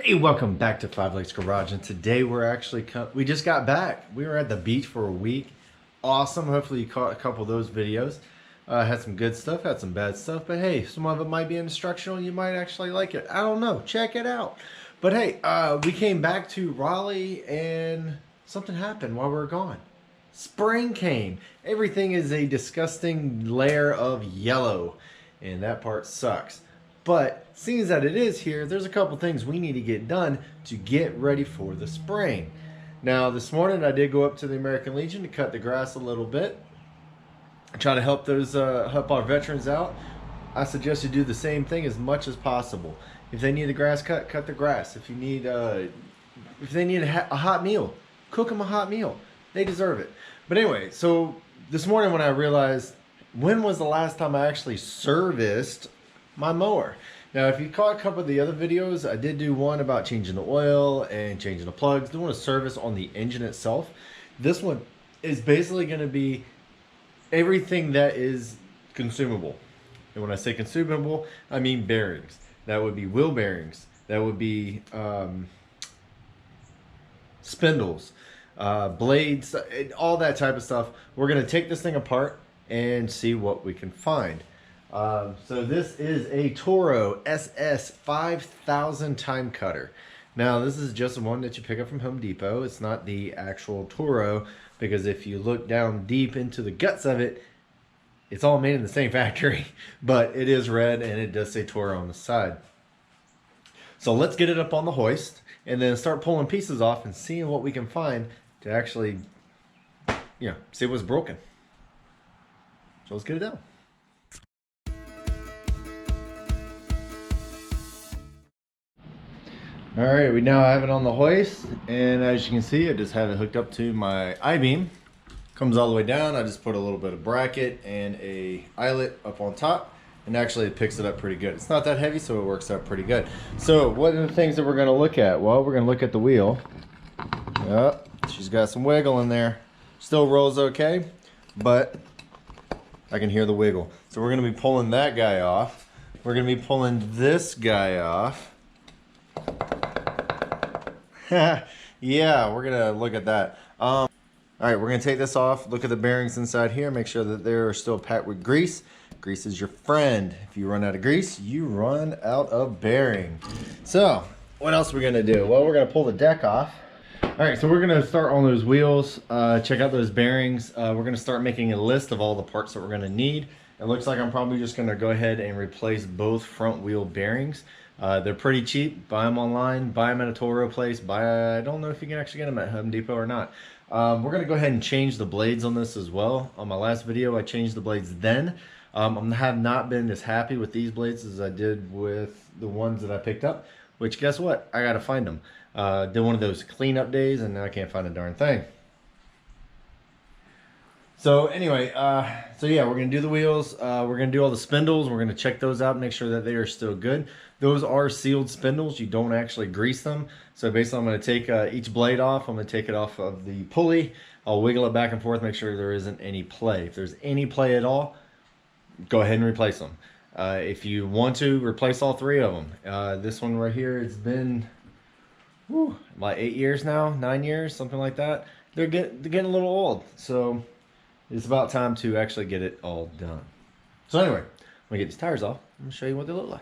Hey, welcome back to Five Lakes Garage, and today we just got back. We were at the beach for a week. Awesome. Hopefully you caught a couple of those videos. Had some good stuff, had some bad stuff, but hey, some of it might be instructional. You might actually like it. I don't know. Check it out. But hey, we came back to Raleigh and something happened while we were gone. Spring came. Everything is a disgusting layer of yellow, and that part sucks. But seeing as that it is here, there's a couple things we need to get done to get ready for the spring. Now, this morning I did go up to the American Legion to cut the grass a little bit. Try to help help our veterans out. I suggest you do the same thing as much as possible. If they need the grass cut, cut the grass. If they need a hot meal, cook them a hot meal. They deserve it. But anyway, so this morning when I realized, when was the last time I actually serviced my mower? Now, if you caught a couple of the other videos, I did do one about changing the oil and changing the plugs, doing a service on the engine itself. This one is basically going to be everything that is consumable. And when I say consumable, I mean bearings. That would be wheel bearings. That would be spindles, blades, all that type of stuff. We're going to take this thing apart and see what we can find. So this is a Toro SS5000 time cutter. Now, this is just one that you pick up from Home Depot. It's not the actual Toro, because if you look down deep into the guts of it, it's all made in the same factory, but it is red and it does say Toro on the side. So let's get it up on the hoist and then start pulling pieces off and seeing what we can find to actually, see what's broken. So let's get it done. Alright, we now have it on the hoist, and as you can see, I just have it hooked up to my I-beam. Comes all the way down. I just put a little bit of bracket and a eyelet up on top, and actually it picks it up pretty good. It's not that heavy, so it works out pretty good. So what are the things that we're going to look at? Well, we're going to look at the wheel. Yep, she's got some wiggle in there. Still rolls okay, but I can hear the wiggle. So we're going to be pulling that guy off. We're going to be pulling this guy off. Yeah, we're gonna look at that. All right, we're gonna take this off, look at the bearings inside here, make sure that they're still packed with grease. Grease is your friend. If you run out of grease, you run out of bearing. So what else are we gonna do? Well, we're gonna pull the deck off. All right, so we're gonna start on those wheels, check out those bearings. We're gonna start making a list of all the parts that we're gonna need. It looks like I'm probably just gonna go ahead and replace both front wheel bearings. They're pretty cheap. Buy them online, buy them at a Toro place. I don't know if you can actually get them at Home Depot or not. We're going to go ahead and change the blades on this as well. On my last video, I changed the blades then. I have not been as happy with these blades as I did with the ones that I picked up, which guess what? I got to find them. Did one of those cleanup days, and now I can't find a darn thing. So anyway, so yeah, we're going to do the wheels. We're going to do all the spindles. We're going to check those out and make sure that they are still good. Those are sealed spindles. You don't actually grease them. So basically I'm going to take each blade off. I'm going to take it off of the pulley. I'll wiggle it back and forth, make sure there isn't any play. If there's any play at all, go ahead and replace them. If you want to, replace all three of them. This one right here, it's been about 8 years now, 9 years, something like that. They're getting a little old. So it's about time to actually get it all done. So anyway, I'm gonna get these tires off. I'm gonna show you what they look like.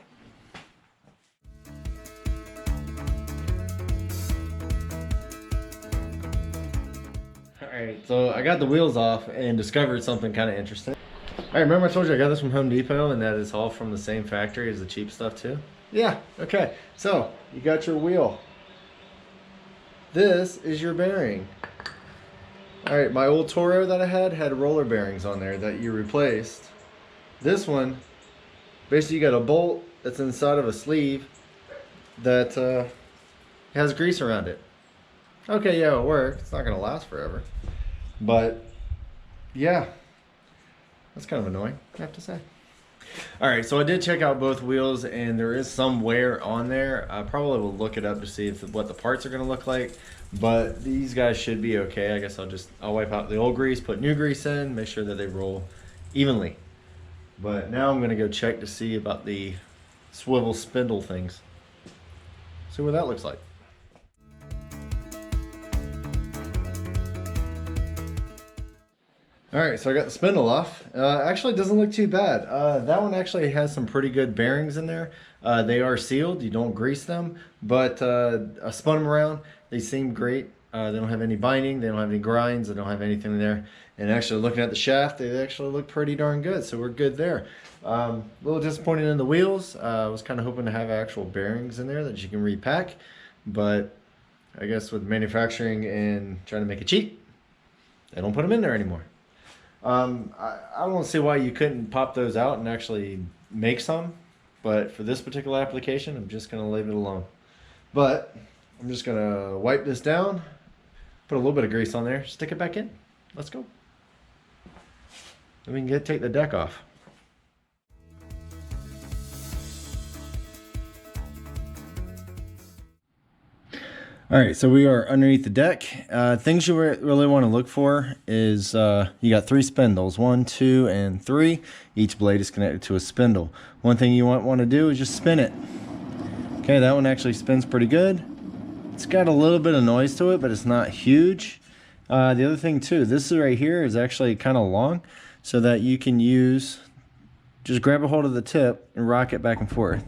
Alright, so I got the wheels off and discovered something kind of interesting. Alright, remember I told you I got this from Home Depot and that is all from the same factory as the cheap stuff too? Yeah, okay. So, you got your wheel. This is your bearing. Alright, my old Toro that I had roller bearings on there that you replaced. This one, basically you got a bolt that's inside of a sleeve that has grease around it. Okay, yeah, it works. It's not going to last forever. But, yeah, that's kind of annoying, I have to say. Alright, so I did check out both wheels and there is some wear on there. I probably will look it up to see what the parts are going to look like. But these guys should be okay. I guess I'll wipe out the old grease, put new grease in, make sure that they roll evenly. But now I'm going to go check to see about the swivel spindle things. See what that looks like. All right, so I got the spindle off. Actually, it doesn't look too bad. That one actually has some pretty good bearings in there. They are sealed, you don't grease them, but I spun them around. They seem great. They don't have any binding, they don't have any grinds, they don't have anything there. And actually looking at the shaft, they actually look pretty darn good, so we're good there. A little disappointed in the wheels. I was kind of hoping to have actual bearings in there that you can repack, but I guess with manufacturing and trying to make it cheap, they don't put them in there anymore. I don't see why you couldn't pop those out and actually make some, but for this particular application, I'm just going to leave it alone. But I'm just going to wipe this down, put a little bit of grease on there, stick it back in. Let's go. Then we can take the deck off. All right, so we are underneath the deck. Things you really want to look for is you got 3 spindles, 1, 2, and 3. Each blade is connected to a spindle. One thing you want to do is just spin it. Okay, that one actually spins pretty good. It's got a little bit of noise to it, but it's not huge. The other thing too, this right here is actually kind of long, so that you can just grab a hold of the tip and rock it back and forth.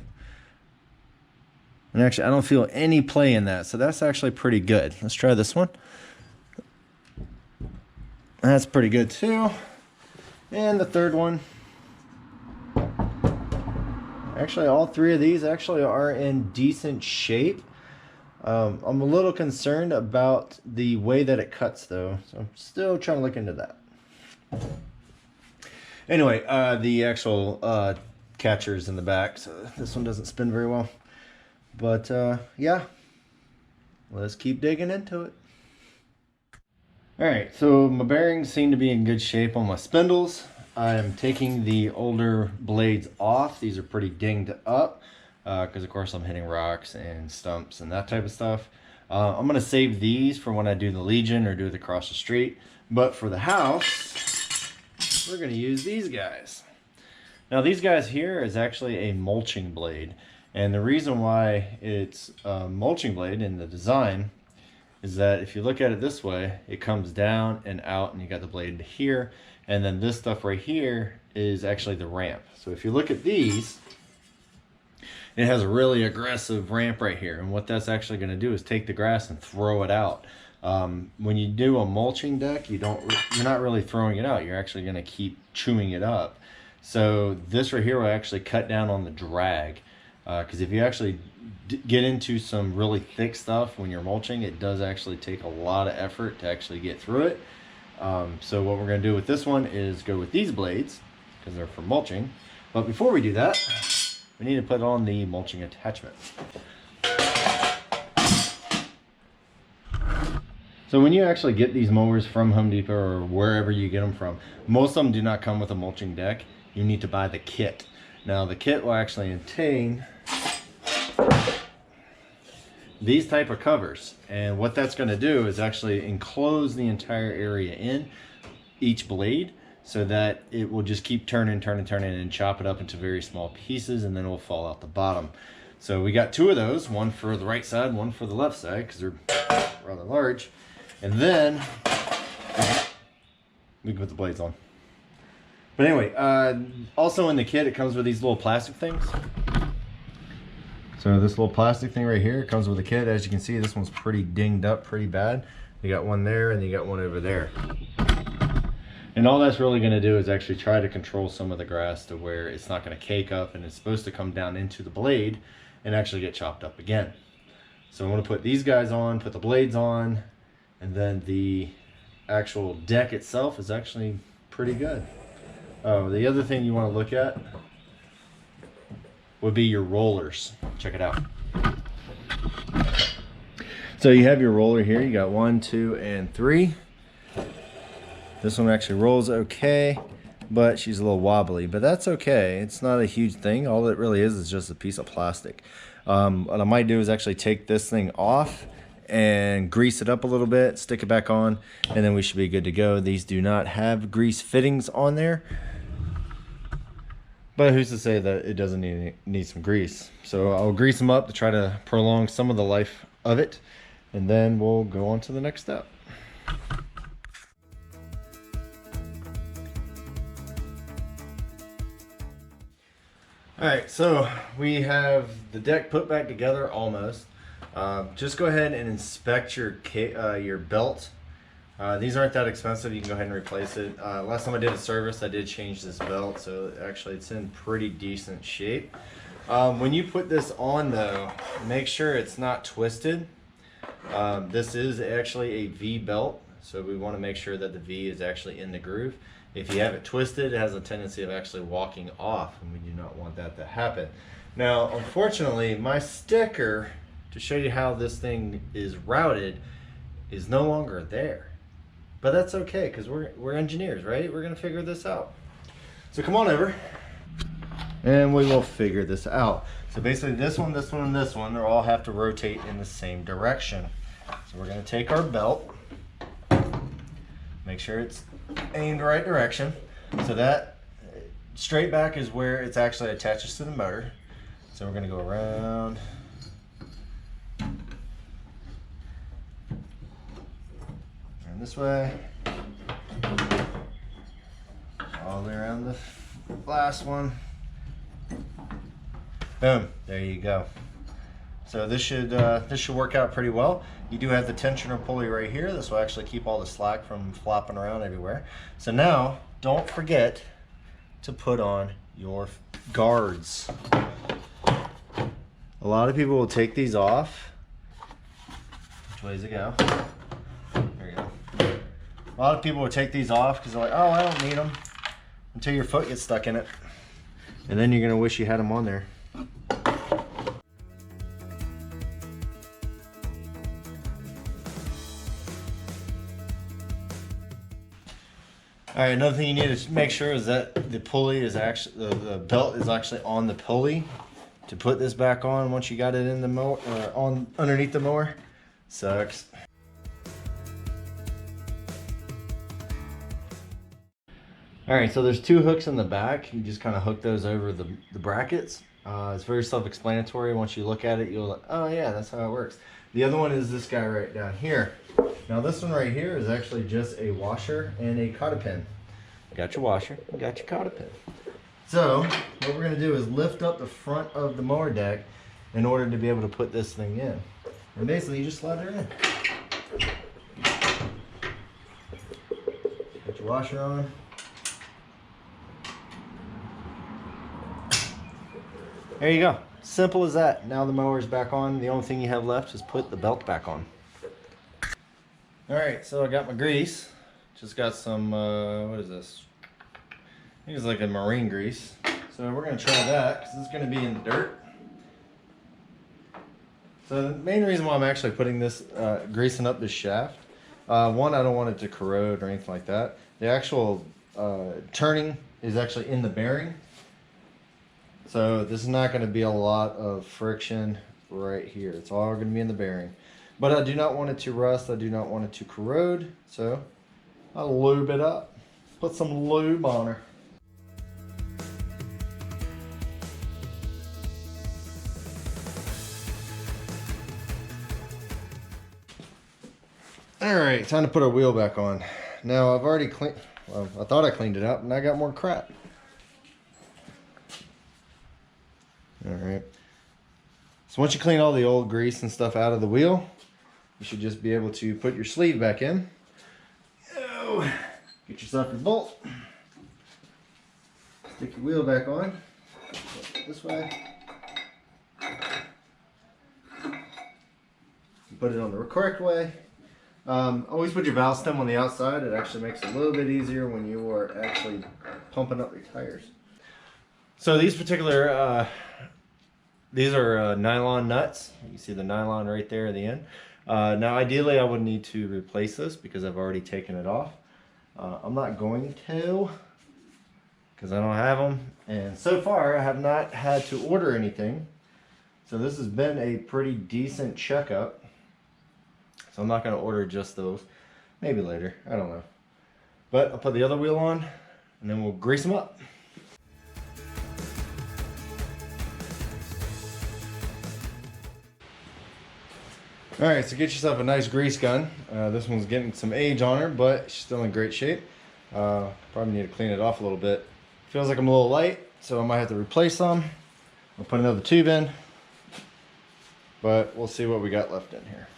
And actually, I don't feel any play in that, so that's actually pretty good. Let's try this one. That's pretty good too. And the third one. Actually, all 3 of these actually are in decent shape. I'm a little concerned about the way that it cuts though, so I'm still trying to look into that. Anyway, the actual catcher's in the back, so this one doesn't spin very well. But yeah, let's keep digging into it. All right, so my bearings seem to be in good shape on my spindles. I'm taking the older blades off. These are pretty dinged up because of course I'm hitting rocks and stumps and that type of stuff. I'm gonna save these for when I do the Legion or do it across the street. But for the house, we're gonna use these guys. Now these guys here is actually a mulching blade. And the reason why it's a mulching blade in the design is that if you look at it this way, it comes down and out and you got the blade here. And then this stuff right here is actually the ramp. So if you look at these, it has a really aggressive ramp right here. And what that's actually going to do is take the grass and throw it out. When you do a mulching deck, you're not really throwing it out. You're actually going to keep chewing it up. So this right here will actually cut down on the drag. Because if you actually get into some really thick stuff when you're mulching, it does actually take a lot of effort to actually get through it. So what we're going to do with this one is go with these blades because they're for mulching. But before we do that, we need to put on the mulching attachment. So when you actually get these mowers from Home Depot or wherever you get them from, most of them do not come with a mulching deck. You need to buy the kit. Now the kit will actually contain these type of covers, and what that's going to do is actually enclose the entire area in each blade so that it will just keep turning and chop it up into very small pieces, and then it will fall out the bottom. So we got 2 of those, one for the right side, one for the left side, because they're rather large. And then we can put the blades on. But anyway, also in the kit, it comes with these little plastic things. So this little plastic thing right here comes with the kit. As you can see, this one's pretty dinged up pretty bad. You got one there and you got one over there. And all that's really going to do is actually try to control some of the grass to where it's not going to cake up and it's supposed to come down into the blade and actually get chopped up again. So I'm going to put these guys on, put the blades on, and then the actual deck itself is actually pretty good. Oh, the other thing you want to look at would be your rollers. Check it out. So you have your roller here. You got 1, 2, and 3. This one actually rolls okay, but she's a little wobbly, but that's okay. It's not a huge thing. All it really is just a piece of plastic. What I might do is actually take this thing off and grease it up a little bit, stick it back on, and then we should be good to go. These do not have grease fittings on there. But who's to say that it doesn't need some grease? So I'll grease them up to try to prolong some of the life of it, and then we'll go on to the next step. All right, so we have the deck put back together almost. Just go ahead and inspect your belt. These aren't that expensive. You can go ahead and replace it. Last time I did a service, I did change this belt, so actually it's in pretty decent shape. When you put this on though, make sure it's not twisted. This is actually a V belt, so we want to make sure that the V is actually in the groove. If you have it twisted, it has a tendency of actually walking off, and we do not want that to happen. Now, unfortunately, my sticker to show you how this thing is routed is no longer there. But that's okay, because we're engineers, right? We're going to figure this out. So come on over, and we will figure this out. So basically this one, and this one, they all have to rotate in the same direction. So we're going to take our belt, make sure it's aimed the right direction. So that straight back is where it's actually attaches to the motor. So we're going to go around. And this way. All the way around the last one. Boom, there you go. So this should work out pretty well. You do have the tensioner pulley right here. This will actually keep all the slack from flopping around everywhere. So now, don't forget to put on your guards. A lot of people will take these off. Which way does it go? There you go. A lot of people will take these off because they're like, oh, I don't need them, until your foot gets stuck in it. And then you're gonna wish you had them on there. All right, another thing you need to make sure is that the pulley is actually, the belt is actually on the pulley to put this back on once you got it in the mower, on underneath the mower. Sucks. All right, so there's two hooks in the back. You just kind of hook those over the brackets. It's very self-explanatory. Once you look at it, you'll like, oh yeah, that's how it works. The other one is this guy right down here. Now this one right here is actually just a washer and a cotta pin. Got your washer, got your cotta pin. So what we're gonna do is lift up the front of the mower deck in order to be able to put this thing in. And basically you just slide it in. Put your washer on. There you go. Simple as that. Now the mower's back on. The only thing you have left is put the belt back on. All right, so I got my grease. Just got some, what is this? I think it's like a marine grease. So we're gonna try that because it's gonna be in the dirt. So the main reason why I'm actually putting this, greasing up this shaft, one, I don't want it to corrode or anything like that. The actual turning is actually in the bearing. So this is not going to be a lot of friction right here. It's all going to be in the bearing. But I do not want it to rust. I do not want it to corrode. So I'll lube it up. Put some lube on her. All right, time to put our wheel back on. Now I've already cleaned, well, I thought I cleaned it up and I got more crap. All right, so once you clean all the old grease and stuff out of the wheel, you should just be able to put your sleeve back in. Oh, get yourself your bolt. Stick your wheel back on. This way. Put it on the correct way. Always put your valve stem on the outside. It actually makes it a little bit easier when you are actually pumping up your tires. So these particular, these are nylon nuts. You see the nylon right there at the end. Now ideally I would need to replace this because I've already taken it off. I'm not going to because I don't have them. And so far I have not had to order anything. So this has been a pretty decent checkup. So I'm not going to order just those. Maybe later. I don't know. But I'll put the other wheel on and then we'll grease them up. All right, so get yourself a nice grease gun. This one's getting some age on her, but she's still in great shape. Probably need to clean it off a little bit. Feels like I'm a little light, so I might have to replace some. I'll put another tube in, but we'll see what we got left in here.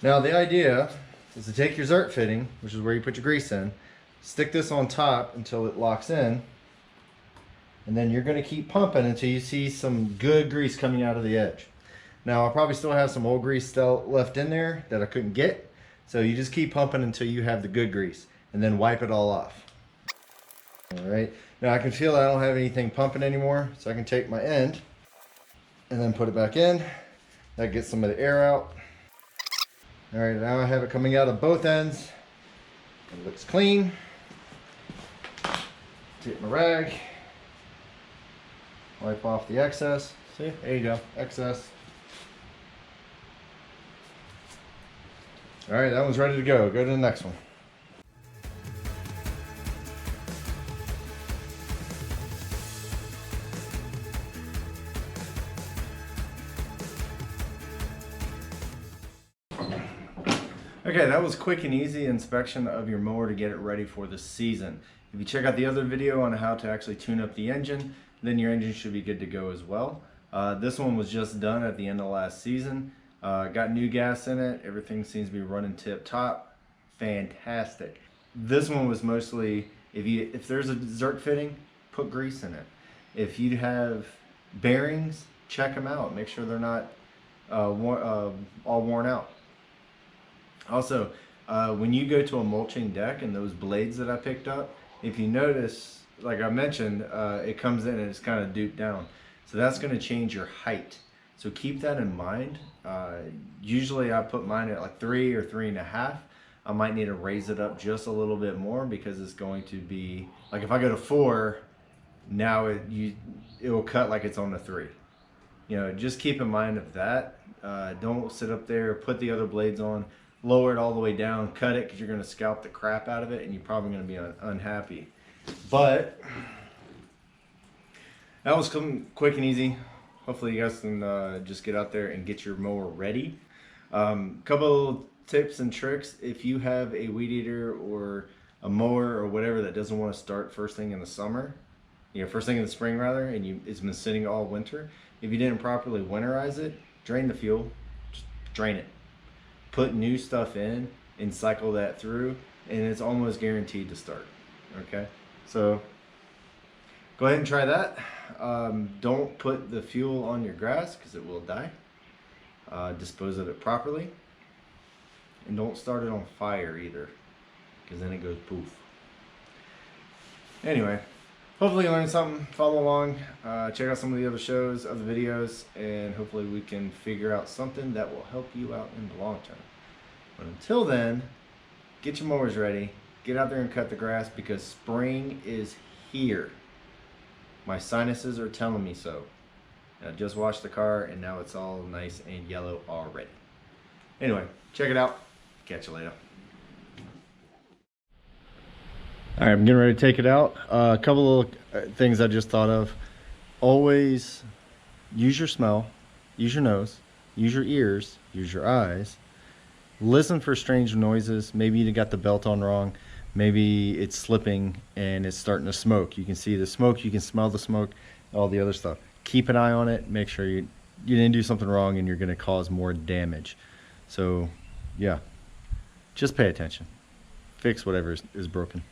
Now the idea is to take your zerk fitting, which is where you put your grease in, stick this on top until it locks in, and then you're going to keep pumping until you see some good grease coming out of the edge. Now I'll probably still have some old grease still left in there that I couldn't get, so you just keep pumping until you have the good grease, and then wipe it all off. Alright, now I can feel I don't have anything pumping anymore, so I can take my end and then put it back in. That gets some of the air out. Alright, now I have it coming out of both ends. It looks clean. Take my rag, wipe off the excess. See, there you go, excess. Alright, that one's ready to go. Go to the next one. Okay, that was quick and easy inspection of your mower to get it ready for the season. If you check out the other video on how to actually tune up the engine, then your engine should be good to go as well. This one was just done at the end of last season. Got new gas in it. Everything seems to be running tip top. Fantastic. This one was mostly, if there's a zerk fitting, put grease in it. If you have bearings, check them out. Make sure they're not all worn out. Also, when you go to a mulching deck and those blades that I picked up, if you notice, like I mentioned, it comes in and it's kind of duped down. So that's going to change your height. So keep that in mind. Usually I put mine at like 3 or 3.5. I might need to raise it up just a little bit more because it's going to be, like if I go to 4, now it will cut like it's on the 3. You know, just keep in mind of that. Don't sit up there, put the other blades on, lower it all the way down, cut it because you're going to scalp the crap out of it and you're probably going to be unhappy. But that was quick and easy. Hopefully you guys can just get out there and get your mower ready. Couple of tips and tricks. If you have a weed eater or a mower or whatever that doesn't want to start first thing in the summer, first thing in the spring rather, and it's been sitting all winter, if you didn't properly winterize it, drain the fuel, just drain it. Put new stuff in and cycle that through, and it's almost guaranteed to start. Okay, so go ahead and try that. Don't put the fuel on your grass because it will die. Dispose of it properly, and don't start it on fire either because then it goes poof. Anyway, hopefully you learned something. Follow along, check out some of the other shows, other videos, and hopefully we can figure out something that will help you out in the long term. But until then, get your mowers ready, get out there and cut the grass because spring is here. My sinuses are telling me so. I just washed the car and now it's all nice and yellow already. Anyway, check it out. Catch you later. All right, I'm getting ready to take it out. A couple of things I just thought of. Always use your smell, use your nose, use your ears, use your eyes. Listen for strange noises. Maybe you got the belt on wrong. Maybe it's slipping and it's starting to smoke. You can see the smoke, you can smell the smoke, all the other stuff. Keep an eye on it. Make sure you didn't do something wrong and you're going to cause more damage. So, yeah, just pay attention. Fix whatever is broken.